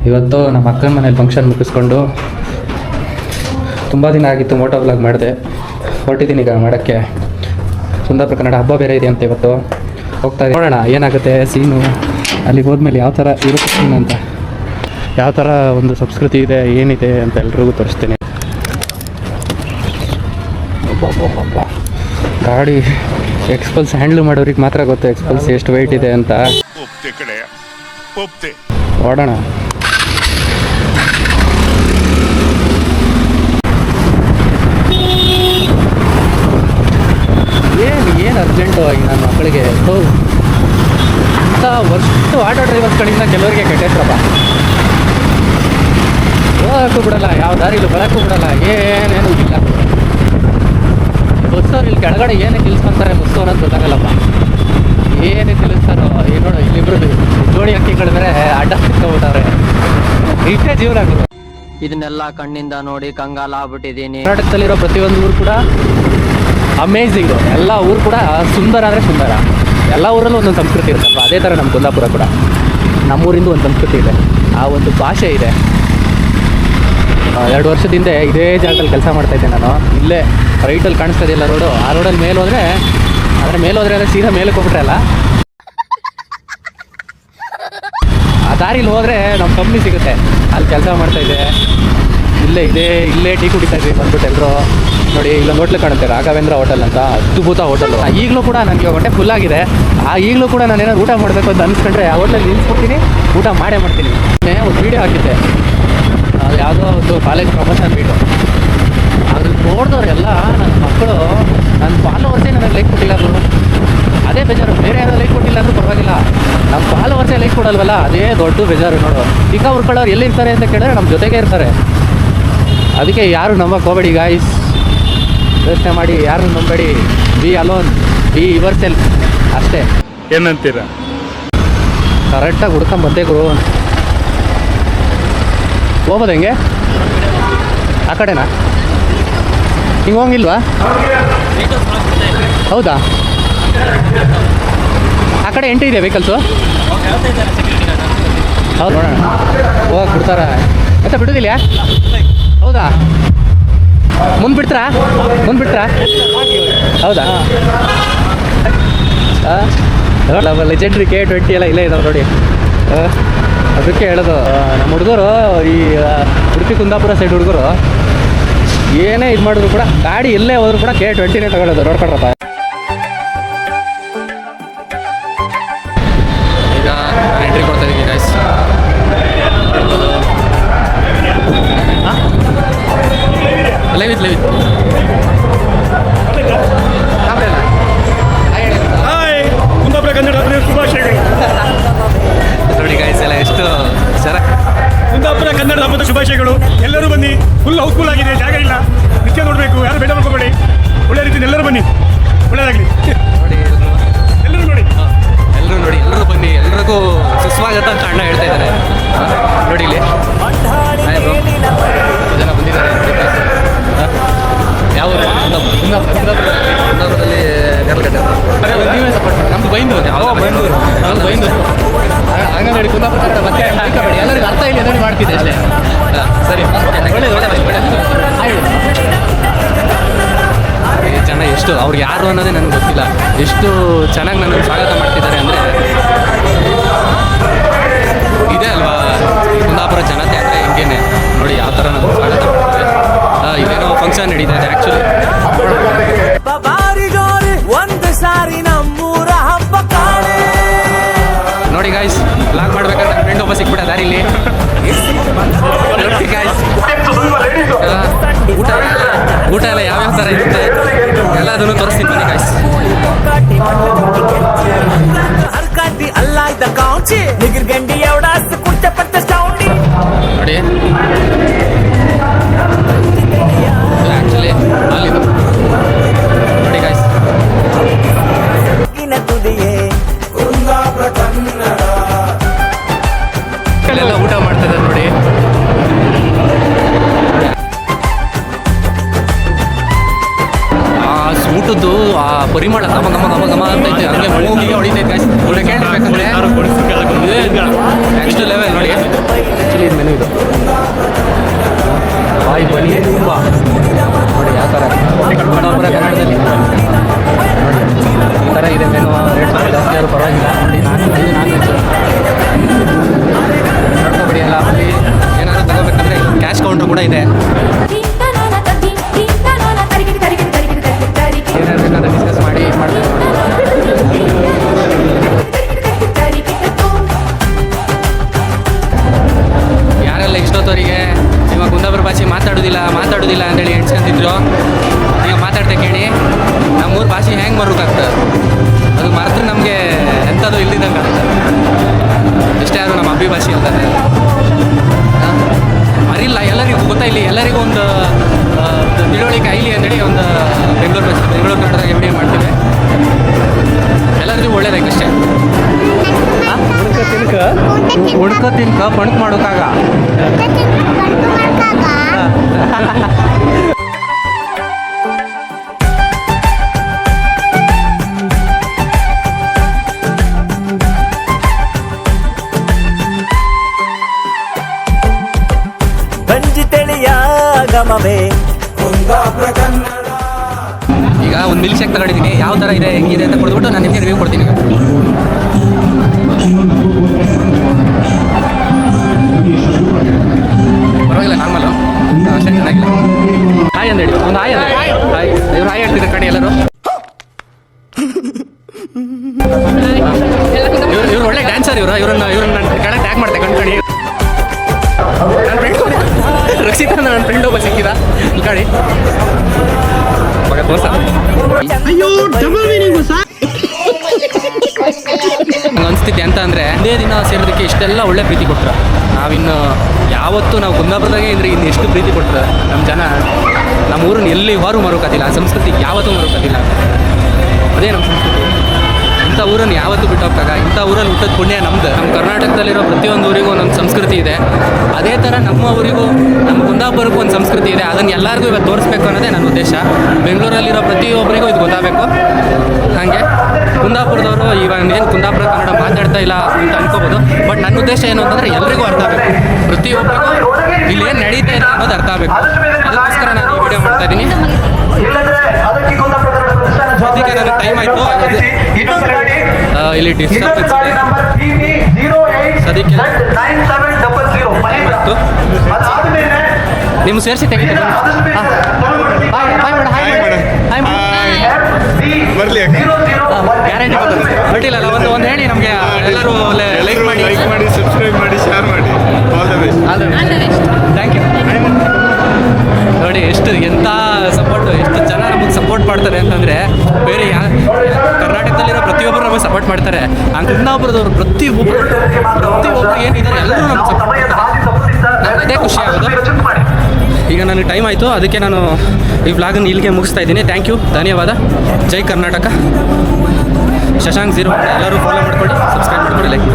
ಇವತ್ತು ನಮ್ಮ ಅಕ್ಕನ ಮನೇಲಿ ಫಂಕ್ಷನ್ ಮುಗಿಸ್ಕೊಂಡು ತುಂಬ ದಿನ ಆಗಿತ್ತು ಮೋಟೋ ವ್ಲಾಗ್ ಮಾಡಿದೆ, ಹೊರಟಿದ್ದೀನಿ ಈಗ ಮಾಡೋಕ್ಕೆ. ಕುಂದಾಪುರ ಕನ್ನಡ ಹಬ್ಬ ಬೇರೆ ಇದೆ ಅಂತ ಇವತ್ತು ಹೋಗ್ತಾ ಇದ್ದೀನಿ. ನೋಡೋಣ ಏನಾಗುತ್ತೆ ಸೀನು, ಅಲ್ಲಿಗೆ ಹೋದ್ಮೇಲೆ ಯಾವ ಥರ ಇರುತ್ತೆ ಸೀನ್ ಅಂತ, ಯಾವ ಥರ ಒಂದು ಸಂಸ್ಕೃತಿ ಇದೆ ಏನಿದೆ ಅಂತ ಎಲ್ರಿಗೂ ತೋರಿಸ್ತೀನಿ. ಗಾಡಿ ಎಕ್ಸ್ಪಲ್ಸ್ ಹ್ಯಾಂಡ್ಲ್ ಮಾಡೋರಿಗೆ ಮಾತ್ರ ಗೊತ್ತು ಎಕ್ಸ್ಪಲ್ಸ್ ಎಷ್ಟು ವೆಯ್ಟ್ ಇದೆ ಅಂತ. ಓಡೋಣ. ಏನು ಅರ್ಜೆಂಟು ಆಗಿ ನನ್ನ ಮಕ್ಕಳಿಗೆ ಇಂಥ ವರ್ಷ ಆಟೋ ಡ್ರೈವರ್ಸ್ಗಳಿಂದ ಕೆಲವರಿಗೆ ಕೆಟ್ಟೈತ್ರಪ್ಪ. ಹೋಗೋಕ್ಕೂ ಬಿಡಲ್ಲ, ಯಾವ ದಾರಿಲೂ ಬರೋಕ್ಕೂ ಬಿಡಲ್ಲ, ಏನೇನು ಇಲ್ಲ. ಬಸ್ಸವ್ರು ಇಲ್ಲಿ ಕೆಳಗಡೆ ಏನೇ ನಿಲ್ಸ್ಕೊಂತಾರೆ ಬಸ್ಸು ಅನ್ನೋದು ಗೊತ್ತಾಗಲ್ಲಪ್ಪ, ಏನೇ ನಿಲ್ಲಿಸ್ತಾರೋ. ಈಗ ನೋಡು ಇಲ್ಲಿಬ್ರು ಜೋಡಿ ಹಕ್ಕಿಗಳಿದ್ರೆ ಅಡ್ಡ ಸಿಕ್ಕೋಬಿಟ್ಟವ್ರೆ. ಇಷ್ಟೇ ಜೀವನ ಆಗೋದು. ಇದನ್ನೆಲ್ಲ ಕಣ್ಣಿಂದ ನೋಡಿ ಕಂಗಾಲ ಆಗ್ಬಿಟ್ಟಿದ್ದೀನಿ. ಕರ್ನಾಟಕದಲ್ಲಿರೋ ಪ್ರತಿಯೊಂದು ಊರು ಕೂಡ ಅಮೇಝಿಂಗು. ಎಲ್ಲ ಊರು ಕೂಡ ಸುಂದರ ಅಂದರೆ ಸುಂದರ. ಎಲ್ಲ ಊರಲ್ಲೂ ಒಂದೊಂದು ಸಂಸ್ಕೃತಿ ಇರುತ್ತಲ್ವ, ಅದೇ ಥರ ನಮ್ಮ ಕುಂದಾಪುರ ಕೂಡ ನಮ್ಮೂರಿಂದ ಒಂದು ಸಂಸ್ಕೃತಿ ಇದೆ, ಆ ಒಂದು ಭಾಷೆ ಇದೆ. 2 ವರ್ಷದ ಹಿಂದೆ ಇದೇ ಜಾಗದಲ್ಲಿ ಕೆಲಸ ಮಾಡ್ತಾಯಿದ್ದೆ ನಾನು. ಇಲ್ಲೇ ರೈಟಲ್ಲಿ ಕಾಣಿಸ್ತಾ ಇದೆಯಲ್ಲ ರೋಡು, ಆ ರೋಡಲ್ಲಿ ಮೇಲೆ ಹೋದರೆ ಅಂದರೆ ಸೀದಾ ಮೇಲಕ್ಕೆ ಹೋಗ್ಬಿಟ್ರೆ ಅಲ್ಲ, ಆ ದಾರಿಲಿ ಹೋದರೆ ನಮ್ಮ ಕಂಪ್ನಿ ಸಿಗುತ್ತೆ, ಅಲ್ಲಿ ಕೆಲಸ ಮಾಡ್ತಾಯಿದ್ದೆ. ಇಲ್ಲೇ ಟೀ ಕುಡಿತಾ ಇದ್ವಿ ಬಂದ್ಬಿಟ್ಟು ಎಲ್ಲರೂ. ನೋಡಿ ಇಲ್ಲೊಂದು ಹೋಟ್ಲ್ ಕಾಣುತ್ತೆ, ರಾಘವೇಂದ್ರ ಹೋಟೆಲ್ ಅಂತ, ಅದ್ಭುತ ಹೋಟೆಲ್. ಈಗಲೂ ಕೂಡ ನನಗೆ ಹೊಟ್ಟೆ ಫುಲ್ ಆಗಿದೆ. ಈಗಲೂ ಕೂಡ ನಾನು ಏನಾದ್ರು ಊಟ ಮಾಡಬೇಕು ಅಂತ ಅನ್ಸ್ಕೊಂಡ್ರೆ ಆ ಹೋಟ್ಲಲ್ಲಿ ನಿಲ್ಸ್ಬಿಡ್ತೀನಿ, ಊಟ ಮಾಡೇ ಮಾಡ್ತೀನಿ. ಒಂದು ವೀಡಿಯೋ ಹಾಕಿದ್ದೆ, ಯಾವುದೋ ಒಂದು ಕಾಲೇಜ್ ಪ್ರಮೋಷನ್ ವೀಡಿಯೋ. ಅದ್ರಲ್ಲಿ ನೋಡಿದವ್ರೆಲ್ಲ ನನ್ನ ಮಕ್ಕಳು, ನನ್ನ ಫಾಲೋವರ್ಸೇ ನನಗೆ ಲೈಕ್ ಕೊಟ್ಟಿಲ್ಲ ಅವರು. ಅದೇ ಬೇಜಾರು, ಬೇರೆ ಯಾರೋ ಲೈಕ್ ಕೊಟ್ಟಿಲ್ಲ ಅಂದ್ರೂ ಪರವಾಗಿಲ್ಲ, ನಮ್ಮ ಫಾಲೋವರ್ಸೇ ಲೈಕ್ ಕೊಡಲ್ವಲ್ಲ, ಅದೇ ದೊಡ್ಡ ಬೇಜಾರು. ನೋಡು ಈಗ ಹುಡ್ಕೊಳ್ಳೋರು ಎಲ್ಲಿರ್ತಾರೆ ಅಂತ ಕೇಳಿದ್ರೆ ನಮ್ಮ ಜೊತೆಗೆ ಇರ್ತಾರೆ. ಅದಕ್ಕೆ ಯಾರು ನಂಬಕ್ಕೆ ಹೋಗಬೇಡಿ ಗಾಯ್ಸ್, ಯೋಚನೆ ಮಾಡಿ, ಯಾರು ನಂಬೇಡಿ. Be alone, be yourself ಅಷ್ಟೇ. ಏನಂತೀರಾ? ಕರೆಕ್ಟಾಗಿ ಹುಡ್ಕೊಂಬಂದೆ ಗುರು. ಹೋಗ್ಬೋದು ಹೆಂಗೆ ಆ ಕಡೆನಾ? ಹಿಂಗೆ ಹೋಗಿಲ್ವಾ? ಹೌದಾ? ಆ ಕಡೆ ಎಂಟ್ರಿ ಇದೆ ವೆಹಿಕಲ್ಸು? ಹೌದು, ನೋಡೋಣ ಹೋಗಕ್ಕೆ ಬಿಡ್ತಾರ ಮತ್ತೆ ಬಿಡೋದಿಲ್ಲ? ಹೌದಾ? ಮುಂದೆ ಬಿಡ್ತಾರಾ? ಹೌದಾ? ಲೆಜೆಂಡ್ರಿ K20 ಎಲ್ಲ ಇಲ್ಲೇ ಇದಾವೆ ನೋಡಿ. ಅದಕ್ಕೆ ಹೇಳೋದು, ನಮ್ಮ ಹುಡುಗರು ಈ ಉಡುಪಿ ಕುಂದಾಪುರ ಸೈಡ್ ಹುಡುಗರು ಏನೇ ಇದು ಮಾಡಿದ್ರು ಕೂಡ, ಗಾಡಿ ಎಲ್ಲೇ ಹೋದ್ರು ಕೂಡ K20ನೇ ತಗೊಳ್ಳೋದು. ನೋಡ್ಕೊಳ್ರಪ್ಪ. ಈಗ ಎಂಟ್ರಿ ಕೊಡ್ತಾ ಇದ್ದೀನಿ ಗೈಸ್. ಲೈವ್ ಕುಂದಾಪುರ ಕನ್ನಡ ಹಬ್ಬದ ಶುಭಾಶಯಗಳು. ನೋಡಿ ಗೈಸ್ ಎಲ್ಲ ಎಷ್ಟು ಚೆನ್ನಾಗಿ. ಕುಂದಾಪುರ ಕನ್ನಡ ಹಬ್ಬದ ಶುಭಾಶಯಗಳು. ಎಲ್ಲರೂ ಬನ್ನಿ, ಫುಲ್ ಹೌಸ್ಫುಲ್ ಆಗಿದೆ, ಜಾಗ ಇಲ್ಲ, ನಿತ್ಯ ನೋಡಬೇಕು, ಯಾರು ಬೇಡ ಮಾಡ್ಕೋಬೇಡಿ, ಒಳ್ಳೆ ರೀತಿಯಿಂದ ಎಲ್ಲರೂ ಬನ್ನಿ, ಒಳ್ಳೆಯದಾಗಲಿ. ನೋಡಿ ಎಲ್ಲರೂ ನೋಡಿ, ಎಲ್ಲರೂ ಬನ್ನಿ, ಎಲ್ರಿಗೂ ಸುಸ್ವಾಗತ ಅಂತ ಅಣ್ಣ ಹೇಳ್ತಾ ಇದ್ದಾರೆ. ನೋಡಿ ಇಲ್ಲಿ ಜನ ಬಂದಿದ್ದಾರೆ. ಯಾವ ಕುಂದಾಪುರದಲ್ಲಿ ನೀವೇ ಸಪೋರ್ಟ್ ಮಾಡಿ. ನಮ್ದು ಬೈಂದೂರು, ನಮ್ದು ಬೈಂದೂರು. ಹಂಗಂದ್ರೆ ಕುಂದಾಪುರ ಕನ್ನಡ ಮತ್ತೆ ಹಾಕಬೇಡಿ, ಎಲ್ಲರಿಗೂ ಅರ್ಥ ಇಲ್ಲ ನೋಡಿ ಮಾಡ್ತಿದ್ದೆ ಅಷ್ಟೇ. ಸರಿ, ಜನ ಎಷ್ಟು, ಅವ್ರು ಯಾರು ಅನ್ನೋದೇ ನನಗೆ ಗೊತ್ತಿಲ್ಲ, ಎಷ್ಟು ಚೆನ್ನಾಗಿ ನನಗೆ ಸ್ವಾಗತ ಮಾಡ್ತಿದ್ದಾರೆ ಅಂದರೆ ಇದೇ ಅಲ್ವಾ ಕುಂದಾಪುರ ಜನತೆ ಅಂದರೆ ಹಿಂಗೇನೆ. ನೋಡಿ ಯಾವ ಥರ ನನಗೆ ಸ್ವಾಗತ ಮಾಡ್ತಾರೆ. ಇದೇನೋ ಫಂಕ್ಷನ್ ನಡೀತಾ ಇದೆ ಆ್ಯಕ್ಚುಲಿ. ನೋಡಿ ಗಾಯ್ಸ್, ಬ್ಲಾಗ್ ಮಾಡ್ಬೇಕಾದ್ರೆ ನನ್ನ ಫ್ರೆಂಡ್ ಒಬ್ಬ ಸಿಕ್ಬಿಟ್ಟ ದಾರಿಲಿ. ನೋಡಿ ಗಾಯ್ಸ್, ಊಟ ಎಲ್ಲ ಯಾವ್ಯಾವ ಥರ ಇರುತ್ತೆ ಎಲ್ಲ ಅದನ್ನು ತೋರಿಸ್ತೀನಿ ಬನ್ನಿ ಗಾಯ್ಸ್. ನೋಡಿ ಆ್ಯಕ್ಚುಲಿ ಅಲ್ಲಿದು ನೋಡಿ ಗಾಯ್ಸ್. ಎಲ್ಲ ಊಟ ಮಾಡ್ತಾ ಇದ್ದಾರೆ ನೋಡಿ. ಊಟದ್ದು ಆ ಪರಿಮಳ ಗಮ ಗಮ ಗಮ ಗಮ ಅಂತೈತೆ, ಹಂಗೆ ಮೂಗಿಗೆ ಹೊಡಿತೈತೆ ಗಾಯ್ಸ್. ಕೇಳಬೇಕಂದ್ರೆ ನೆಕ್ಸ್ಟ್ ಲೆವೆಲ್ ನೋಡಿ. ಆ್ಯಕ್ಚುಲಿ ಕೂಡ ಇದೆ. ಏನಾದ್ರು ಬೇಕಾದ್ರೆ ಡಿಸ್ಕಸ್ ಮಾಡಿ ಮಾಡ್ತಾರೆ. ಯಾರೆಲ್ಲ ಇಷ್ಟೊತ್ತವರಿಗೆ ಇವಾಗ ಕುಂದಾಪುರ ಭಾಷೆ ಮಾತಾಡೋದಿಲ್ಲ ಅಂತೇಳಿ ಎಣ್ಸ್ಕೊಂತಿದ್ರು, ಈಗ ಮಾತಾಡ್ತಾ ಕೇಳಿ ನಮ್ಮೂರು ಭಾಷೆ ಹೆಂಗೆ ಮರುಕಾಗ್ತದೆ, ಅದು ಮರೆತ್ರೆ ನಮಗೆ ಎಂಥದ್ದು ಇಲ್ದಿದ್ದಂಗೆ ಆಗ್ತದೆ. ಎಷ್ಟೇ ಆದರೂ ನಮ್ಮ ಅಬ್ಬಿ ಭಾಷೆ ಅಂತಾರೆ ಮರಿಲ್ಲ, ಎಲ್ಲರಿಗೂ ಗೊತ್ತಾಯಿಲ್ಲ, ಎಲ್ಲರಿಗೂ ಒಂದು ತಿಳುವಳಿಕೆ ಐಲಿ ಅಂತೇಳಿ ಒಂದು ಬೆಂಗಳೂರು ಕನ್ನಡದಾಗ ವಿಡಿಯೋ ಮಾಡ್ತೀವಿ. ಎಲ್ಲರಿಗೂ ಒಳ್ಳೇದಾಯ್ತು ಅಷ್ಟೇ. ಉಣ್ಕ ತಿನ್ಕ ಪಣಕ್ ಮಾಡೋಕ್ಕಾಗ ಗಂಜಿ ತಿಳಿಯ ಗಮವೇ ಈಗ ಒಂದು ಮಿಲ್ಕ್ ಶೇಕ್ ತಗೊಂಡಿದ್ದೀನಿ, ಯಾವ ಥರ ಇದೆ ಹೆಂಗಿದೆ ಅಂತ ಕೊಡ್ಬಿಟ್ಟು ನಾನು ನಿಮಗೆ ರಿವ್ಯೂ ಕೊಡ್ತೀನಿ. ಪರವಾಗಿಲ್ಲ, ನಾರ್ಮಲು, ಅಷ್ಟೇ ಚೆನ್ನಾಗಿಲ್ಲ. ಹಾಯ್ ಅಂದೇಳಿ, ಒಂದು ಹಾಯ್ ಅಂದೇಳಿ. ಹಾಯ್, ಇವ್ರು ಹಾಯ್ ಹೇಳ್ತಿದ್ರು ಕಡೆ ಎಲ್ಲರೂ. ಇವ್ರು ಒಳ್ಳೆ ಡ್ಯಾನ್ಸರ್, ಇವ್ರನ್ನ ಕೆಳಗೆ ಟ್ಯಾಗ್ ಮಾಡ್ತೆ ಕಣ್ಕಣಿ. ನನ್ನ ಫ್ರೆಂಡ್ ರಕ್ಷಿತಾ ನನ್ನ ಫ್ರೆಂಡ್ ಒಬ್ಬ ಸಿಕ್ಕಿದ ಈ ಕಡೆ ಮಗ ತೋರ್ಸ. ನಂಗೆ ಅನಿಸ್ತಿದ್ದೆ ಅಂತ ಅಂದರೆ ಒಂದೇ ದಿನ ಸೇರೋದಕ್ಕೆ ಇಷ್ಟೆಲ್ಲ ಒಳ್ಳೆ ಪ್ರೀತಿ ಕೊಟ್ಟರು. ನಾವಿನ್ನು ಯಾವತ್ತೂ ನಾವು ಕುಂದಾಪುರದಾಗೆ ಇದ್ರೆ ಇನ್ನು ಎಷ್ಟು ಪ್ರೀತಿ ಕೊಟ್ಟರು ನಮ್ಮ ಜನ. ನಮ್ಮ ಊರನ್ನ ಎಲ್ಲಿ ಹೊರ ಮರೋಕ್ಕಾಗಿಲ್ಲ, ಆ ಸಂಸ್ಕೃತಿ ಯಾವತ್ತೂ ಮರೋಕ್ಕಾಗಿಲ್ಲ. ಅದೇ ನಮ್ಮ ಸಂಸ್ಕೃತಿ. ಇಂಥ ಊರನ್ನು ಯಾವತ್ತೂ ಬಿಟ್ಟು ಹೋಗ್ತಾಗ. ಇಂಥ ಊರಲ್ಲಿ ಹುಟ್ಟದ ಪುಣ್ಯ ನಮ್ಮದು. ನಮ್ಮ ಕರ್ನಾಟಕದಲ್ಲಿರೋ ಪ್ರತಿಯೊಂದು ಊರಿಗೂ ಒಂದೊಂದು ಸಂಸ್ಕೃತಿ ಇದೆ. ಅದೇ ಥರ ನಮ್ಮ ಊರಿಗೂ ನಮ್ಮ ಕುಂದಾಪುರಕ್ಕೂ ಒಂದು ಸಂಸ್ಕೃತಿ ಇದೆ. ಅದನ್ನು ಎಲ್ಲರಿಗೂ ಇವತ್ತು ತೋರಿಸ್ಬೇಕು ಅನ್ನೋದೇ ನನ್ನ ಉದ್ದೇಶ. ಬೆಂಗಳೂರಲ್ಲಿರೋ ಪ್ರತಿಯೊಬ್ಬರಿಗೂ ಇದು ಗೊತ್ತಾಗಬೇಕು. ಹಾಗೆ ಕುಂದಾಪುರದವರು ಇವಾಗ ಏನು ಕುಂದಾಪುರ ಕನ್ನಡ ಮಾತಾಡ್ತಾ ಇಲ್ಲ ಅಂತ ಅನ್ಕೋಬೋದು, ಬಟ್ ನನ್ನ ಉದ್ದೇಶ ಏನು ಅಂತಂದರೆ ಎಲ್ರಿಗೂ ಅರ್ಥ ಆಗಬೇಕು. ಪ್ರತಿಯೊಬ್ಬರಿಗೂ ಇಲ್ಲಿ ಏನು ನಡೀತಾ ಇದೆ ಅನ್ನೋದು ಅರ್ಥ ಆಗಬೇಕು. ಅದಕ್ಕೋಸ್ಕರ ನಾನು ಈ ವಿಡಿಯೋ ಮಾಡ್ತಾ ಇದ್ದೀನಿ. ಅದಕ್ಕೆ ನನಗೆ ಟೈಮ್ ಆಯಿತು. ಇಲ್ಲಿ ಡಿಸ್ಟರ್ಬೆನ್ಸ್ ಇದೆ, ಅದಕ್ಕೆ ನಿಮ್ಮ ಸೇರಿಸಿ ತೆಗಿತೀನಿ. ಗ್ಯಾರಂಟಿ ಬಟ್ಟಿಲ್ಲ. ಒಂದು ಹೇಳಿ ನಮಗೆ ಎಲ್ಲರೂ ಲೈಕ್ ಮಾಡಿ ಸಬ್ಸ್ಕ್ರೈಬ್ ಮಾಡಿ, ಶೇರ್ ಮಾಡಿ. All the best. Thank you. ನೋಡಿ ಎಂಥ ಸಪೋರ್ಟು, ಎಷ್ಟು ಜನ ನಮಗೆ ಸಪೋರ್ಟ್ ಮಾಡ್ತಾರೆ ಅಂತಂದರೆ ಬೇರೆ ಕರ್ನಾಟಕದಲ್ಲಿರೋ ಪ್ರತಿಯೊಬ್ಬರು ನಮಗೆ ಸಪೋರ್ಟ್ ಮಾಡ್ತಾರೆ. ಆ ಕುಂದಾಪುರದವರು ಪ್ರತಿಯೊಬ್ಬರು ಏನಿದ್ದಾರೆ ಎಲ್ಲರೂ ನಮ್ಗೆ ಸಪೋರ್ಟ್ ಮಾಡ್ತಾರೆ. ಅದೇ ಖುಷಿ ಆಗೋದು. ಈಗ ನನಗೆ ಟೈಮ್ ಆಯಿತು, ಅದಕ್ಕೆ ನಾನು ಈ ವ್ಲಾಗನ್ನು ಇಲ್ಲಿಗೆ ಮುಗಿಸ್ತಾ ಇದ್ದೀನಿ. ಥ್ಯಾಂಕ್ ಯು, ಧನ್ಯವಾದ. ಜೈ ಕರ್ನಾಟಕ. ಶಶಾಂಕ್ 0 ಎಲ್ಲರೂ ಫಾಲೋ ಮಾಡ್ಕೊಳ್ಳಿ, ಸಬ್ಸ್ಕ್ರೈಬ್ ಮಾಡ್ಕೊಳ್ಳಿ, ಲೈಕ್